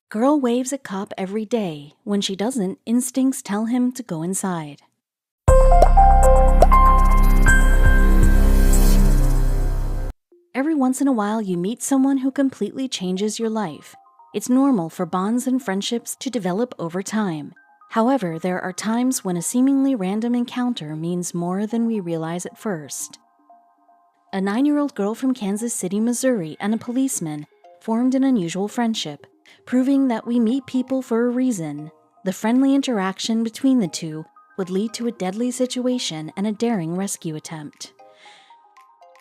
Girl waves at cop every day. When she doesn't, instincts tell him to go inside. Every once in a while, you meet someone who completely changes your life. It's normal for bonds and friendships to develop over time. However, there are times when a seemingly random encounter means more than we realize at first. A 9-year-old girl from Kansas City, Missouri, and a policeman formed an unusual friendship, proving that we meet people for a reason. The friendly interaction between the two would lead to a deadly situation and a daring rescue attempt.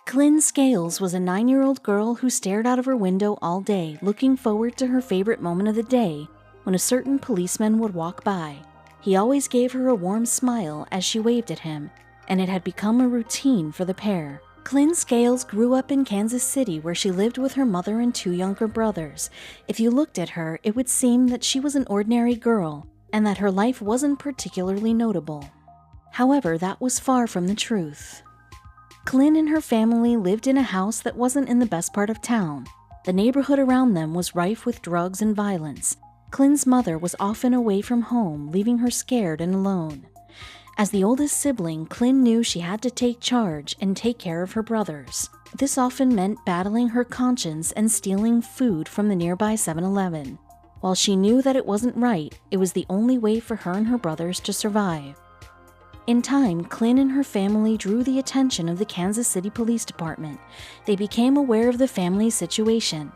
Klynn Scales was a 9-year-old girl who stared out of her window all day, looking forward to her favorite moment of the day, when a certain policeman would walk by. He always gave her a warm smile as she waved at him, and it had become a routine for the pair. Klynn Scales grew up in Kansas City, where she lived with her mother and 2 younger brothers. If you looked at her, it would seem that she was an ordinary girl, and that her life wasn't particularly notable. However, that was far from the truth. Klynn and her family lived in a house that wasn't in the best part of town. The neighborhood around them was rife with drugs and violence. Klynn's mother was often away from home, leaving her scared and alone. As the oldest sibling, Klynn knew she had to take charge and take care of her brothers. This often meant battling her conscience and stealing food from the nearby 7-Eleven. While she knew that it wasn't right, it was the only way for her and her brothers to survive. In time, Klynn and her family drew the attention of the Kansas City Police Department. They became aware of the family's situation.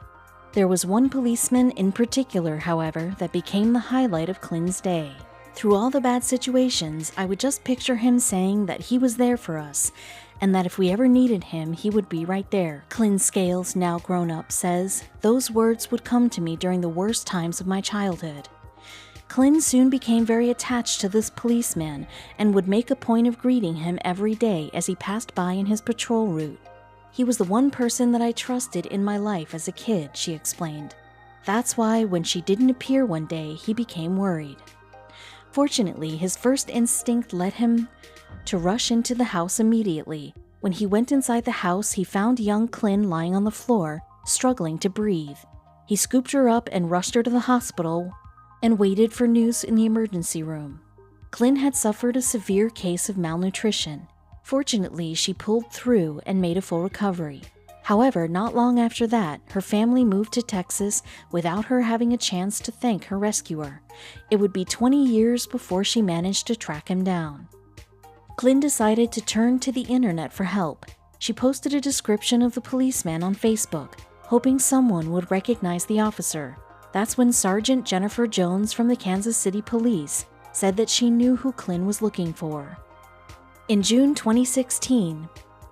There was one policeman in particular, however, that became the highlight of Klynn's day. Through all the bad situations, I would just picture him saying that he was there for us, and that if we ever needed him, he would be right there. Klynn Scales, now grown up, says, "Those words would come to me during the worst times of my childhood." Klynn soon became very attached to this policeman and would make a point of greeting him every day as he passed by in his patrol route. "He was the one person that I trusted in my life as a kid," she explained. That's why when she didn't appear one day, he became worried. Fortunately, his first instinct led him to rush into the house immediately. When he went inside the house, he found young Klynn lying on the floor, struggling to breathe. He scooped her up and rushed her to the hospital and waited for news in the emergency room. Klynn had suffered a severe case of malnutrition. Fortunately, she pulled through and made a full recovery. However, not long after that, her family moved to Texas without her having a chance to thank her rescuer. It would be 20 years before she managed to track him down. Klynn decided to turn to the internet for help. She posted a description of the policeman on Facebook, hoping someone would recognize the officer. That's when Sergeant Jennifer Jones from the Kansas City Police said that she knew who Klynn was looking for. In June 2016,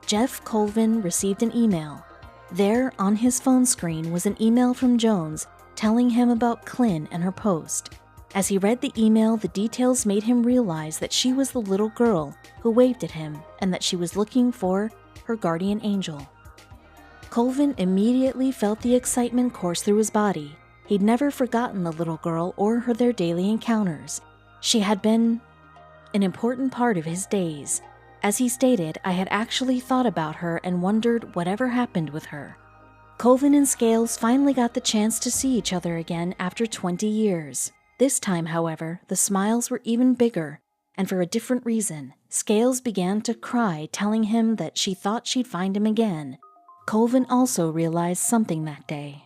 Jeff Colvin received an email. There, on his phone screen, was an email from Jones telling him about Klynn and her post. As he read the email, the details made him realize that she was the little girl who waved at him and that she was looking for her guardian angel. Colvin immediately felt the excitement course through his body. He'd never forgotten the little girl or their daily encounters. She had been an important part of his days. As he stated, "I had actually thought about her and wondered whatever happened with her." Colvin and Scales finally got the chance to see each other again after 20 years. This time, however, the smiles were even bigger, and for a different reason. Scales began to cry, telling him that she thought she'd find him again. Colvin also realized something that day.